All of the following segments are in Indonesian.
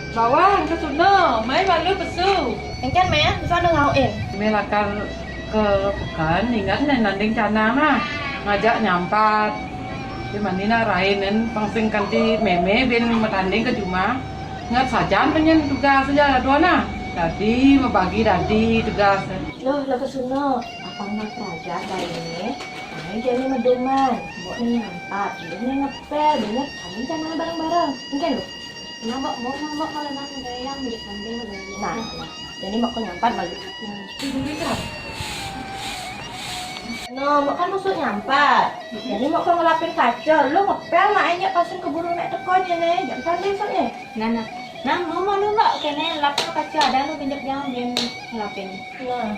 Bawang ke sono, mai balu besu. Engkan me, bisa ada ngauin. Melakar ke pekan, ingat nih nanding cana mah ngajak nyampat. Di manina rainin pangsing kanti meme bin matanding ke Juma. Ngat sajan penyen tugas saja dua nah. Tadi membagi tadi tugas. Loh, lo kesuno. Apa nak pelajar dari ini? Ini jadi medoman. Buat nih nyampat, ini ngepel, bener. Kami jangan bareng-bareng. Mungkin lo. Nambok kalau nang yang milik kambing Nah, jadi mau ke nyampat balik. No, mau kan masuk nyampat. Jadi mau ke ngelapin kaca. Lo ngepel makanya pasin keburu naik tekonya nih. Jangan pandai soalnya. Nah, mau lu mbak kene lap kaca ada lu pinjak yang dia ngelapin. Nah.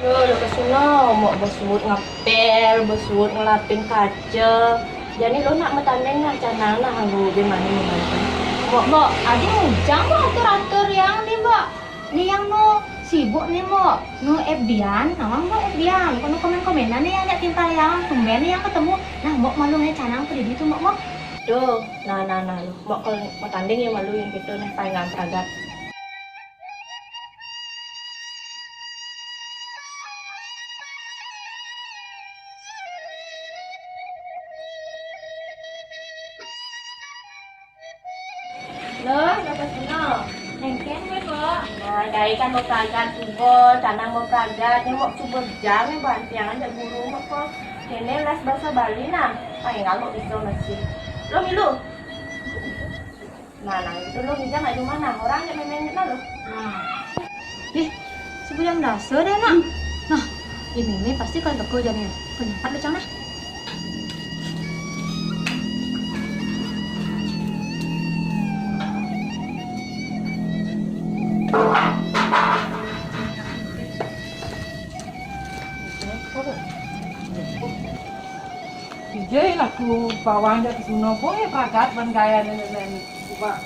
Lo kesuno mau besut ngepel, besut ngelapin kaca. Jadi lo nak metandeng nak canang nak halu gimana Mbak, ada ujang mbak atur-atur yang di mbak. Nih yang no sibuk nih mbak, no FB-an, namang mbak FB-an. Kalau komen-komenan nih ada tinta yang tumben nih yang ketemu. Nah mbak malu nih canang ke di itu mbak. Tuh, nah lo mau kalau mau tanding ya malu yang gitu nih palingan peragat. Lo kesuno. Engken gue mbak. Nah, dari kan mau peragat juga, canang mau peragat, yang mau coba jam yang bantian aja guru mau kok. Kene les bahasa Bali nah, paling nggak mau bisa masih. Lo milu. Nah, itu lo bisa nggak cuma nah orang yang main-main lo. Ih, sebut yang dasar ya nak. Nah, ini pasti kan teko jadi penyempat lu cang nah. Jadi laku bawang ke sono boleh peragat ban gaya nenek coba.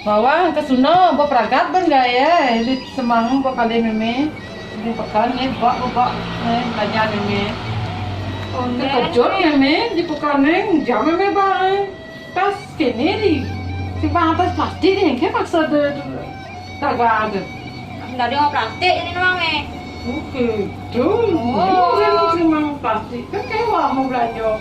Bawang ke sono bo peragat ban gaya, di semang bo kali meme. Di pekan nih bak tanya meme. Kejut meme di pekan nih jam meme bang. Tas kini di si bang atas plastik nih kayak maksud dagang ada. Nggak ada plastik ini namang Oke, tuh, ini memang plastik kan kayak wah mau belanja.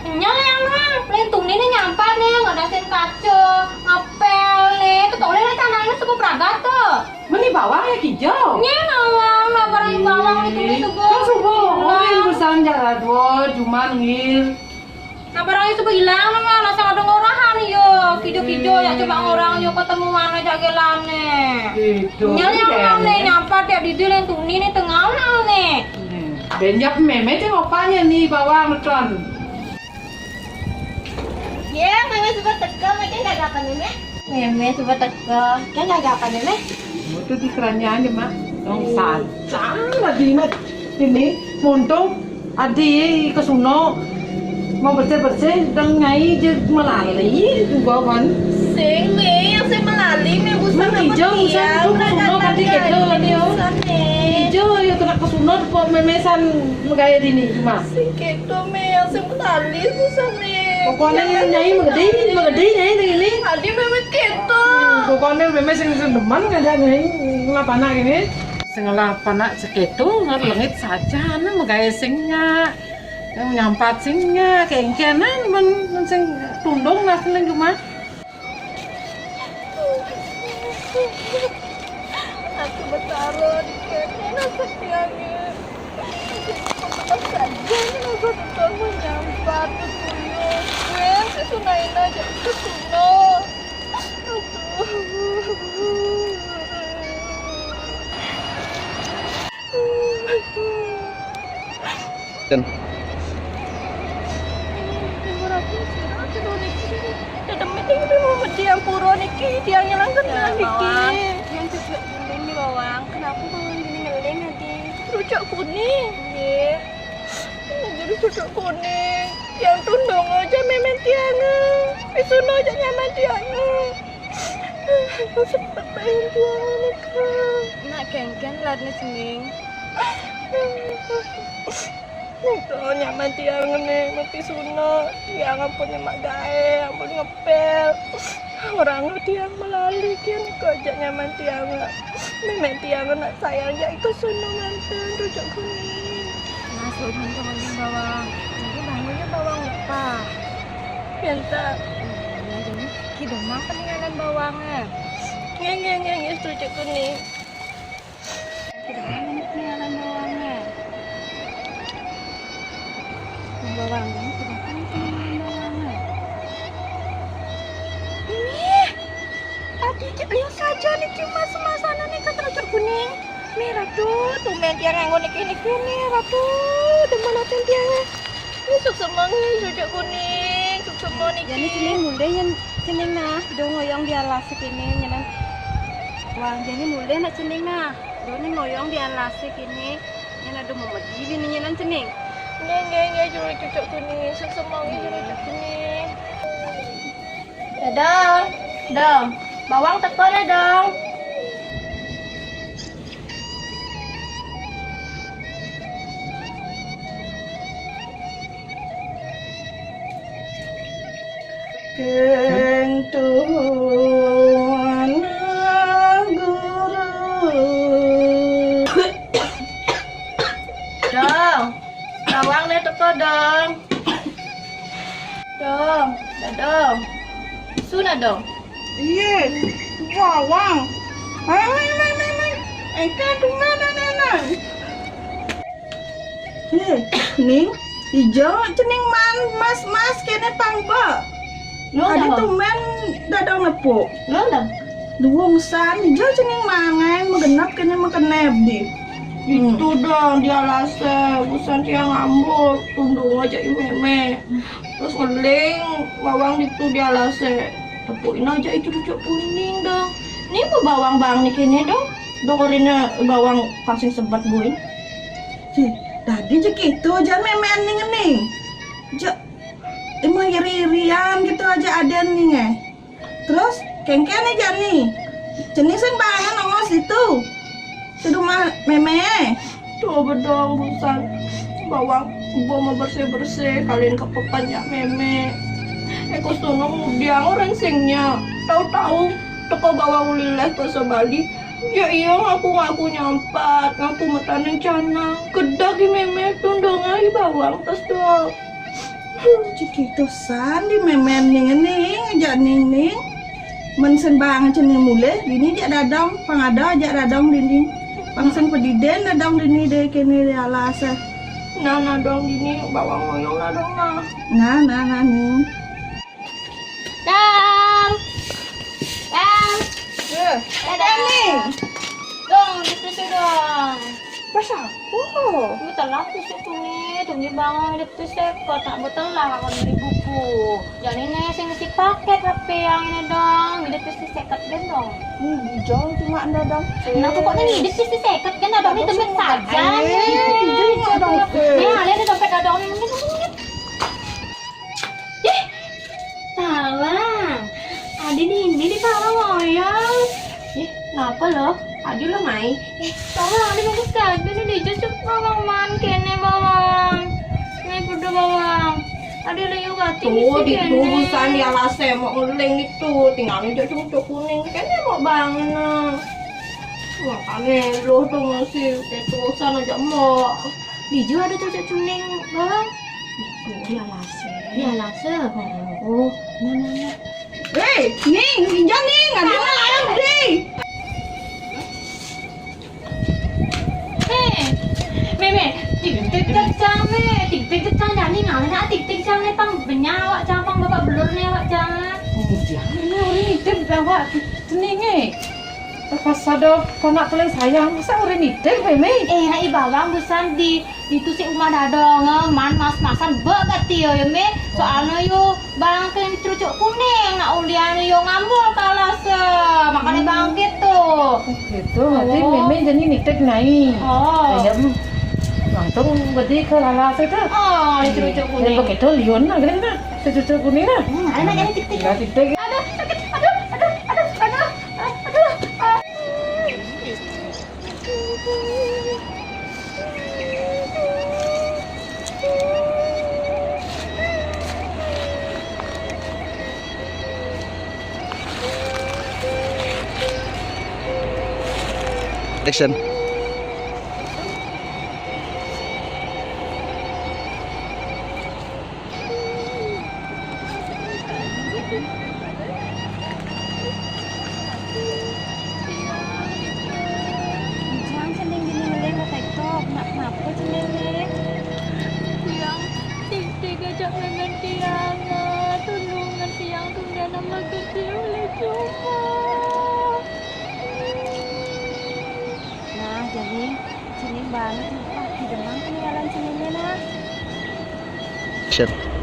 Nyala yang nang, lentung ini nyampat nih, ngadasin kaca, ngapel nih, tuh toleh nih tanahnya suku pragat tuh. Meni bawang ya hijau. Nya ngawang, ngapain bawang itu nih suku. Kan subuh, orang bersang jalan dua, cuma ngil. Ngapain itu hilang nama, langsung ada ngorahan yo, video-video ya coba orang yo ketemu mana jagelane. Gitu. Nyala yang nang nih nyampat ya di lentung ini tengah nang nih. Banyak meme tengok apanya nih bawang metron. Ya, meme coba teka, macam nggak apa meme? Meme coba teka, Kan nggak apa meme? Itu di kerannya aja mak. Dong sancan lagi mat. Ini montung adi ke sono mau bersih dan ngai je melali juga kan. Sing me, yang saya melali me busan Mang hijau busan tuh sono kan di kedo nih yo. Hijau ya kena ke sono kok memesan gaya ini cuma. Sing kedo me, yang saya melali busan me. Pokoknya nyai megede nyai ini. Adi meme kedo. Pokoknya memang sing demen kada nyai ngapana ini. Sing ngapana seketu ngerlengit saja na megaya singnya. Yang nyampat singnya kengkenan men sing tundung lah sing cuma. Aku bertaruh di kene nasa tiangnya. Apa saja ini nasa tutor menyampat ke kuyo. Gue si sunain aja ke suno. Dan Yang puro niki, tiangnya langsung niki. yang juga gini nih bawang, kenapa bawang gini ngeling nanti? Rujak kuning. Iya. Jadi rujak kuning. Yang tundung aja memen tiangnya. Isuno aja nyaman tiangnya. Aku sempet pengen tiangnya nikah. Nak kengken ladnya sening. Itu nyaman tiang nih, mati suno. Tiang ampun nyemak gae, ampun ngepel. Orang tiang melalui kian kojak nyaman tiang. Memang tiang nak sayang ya itu suno mantan rujak kuning. Mas udah teman bawang. Jadi bangunnya bawang apa? Pianta. Ya jadi kita mah peninggalan bawangnya. Ngeng rujak kuning. Kita mah peninggalan bawangnya. Bawangnya kita kan peninggalan bawangnya. Ini tadi ayo saja nih cuma semasana nih kan rujak kuning. Merah tuh, tumben tiang nganggo niki nih, ratu. Demen naten tiang. Ini suk semangi rujak kuning, suk semua niki. Jadi cening mulai yang cening nah, do ngoyong di alas kini nyenan. Wah, jadi mulai nak cening nah. Do ni ngoyong di alas kini. Nyenan do mau mati ni nyenan cening. Ngeng rujak kuning, suk semangi rujak kuning. Dong. Bawang teko na dong. Keng tuan guru. Dong. Bawang na teko dong. Dong. Suna dong. Iya, bawang. Main. Eka mana. Ning, hijau cening mas kene pangko. Adi tumben dadang nepuk. Londong. Duwung san hijau cening mangan megenap kene makenep di. Itu dong dia lase, busan tiang ngambul, tundung aja meme. Terus ngeling, bawang itu dia lase. Tepuin aja itu rujak kuning dong. Ini mau bawang bang nih kini dong. Dokorina bawang kasing sebat buin. Tadi je gitu aja memean ning. Emang iri-irian gitu aja ada nih. Terus kengken aja nih. Jenis yang banget nongos itu. Di rumah meme. Coba dong busan bawang mau bersih kalian kepepan ya meme. Eko sunung dia orang singnya. Tahu toko bawang lilas bahasa Bali. Ya iya ngaku nyampat, ngaku metaning canang. Kedak di meme tundong aja bawang tas dong. Cikito san di meme ning aja ning. Mensen banget ceneng mulai dini jak dadang pangada jak dadang dini. Pangsen pediden dadang dini deh kene alasa. Nah dong dini bawang ngoyong lah dong nah. Nah nih. Dong. Ning. Dong, dito dong. Basa. Oh. Betul lah, itu nih, tunggu bangun itu sekot, tak betul lah kalau beli buku. Jadi nih, saya ngisi paket HP yang ini dong, itu si sekot kan dong. Hijau cuma anda dong. Nah, pokoknya nih, itu si sekot kan ada nih tempat saja nih. Hijau dong. Nih, kalian di dompet ada nih, mungkin. Bawang, ada nih, ini di bawang ngoyong. Kenapa lo? Adi lo mai. Bawang, ada bagus kan? Ini dijusuk bawang man, kene bawang. Ini kudu bawang. Ada lagi juga Tuh ditubusan di alase mau ngeling itu, tinggalin aja cuma kuning. Kayaknya mau banget nah. Makanya lo tuh masih kayak tulisan aja mau. Diju ada cocok kuning bawang. Di alase. Di alase. Oh, nah. Hei, Ning, hijau Ning, ada ayam deh. Meme, tik cang jadi ngana tik cang nih pang benyawak cang pang bapak belur nih awak cang. Jangan orang nitip bawa cenenge. Pas ada konak paling sayang, masa orang nitip meme? Hai bawang busan itu si umah dadong mas-masan banget yo ya me. Soalnya yo bangkin trucuk kuning nak ulian yo ngambul kalas makanya bangkit tuh. Gitu, nanti meme jadi nitip naik. Oh. Ayam langsung berarti ke lalas itu. Oh, di trucuk kuning. Begitu lion lah, kan cucuk kuning lah. Ada nak jadi tik. Nggak nitip. Aduh. Action. Jangan cening gini meleng ke TikTok. Kenapa cening meleng? Tiang, tiga jangan memen tiang. Tulungan tiang tunda nama kecil oleh cuma. Nah, jadi cening banget nih. Wah, di demam peninggalan ceningnya nah. Action.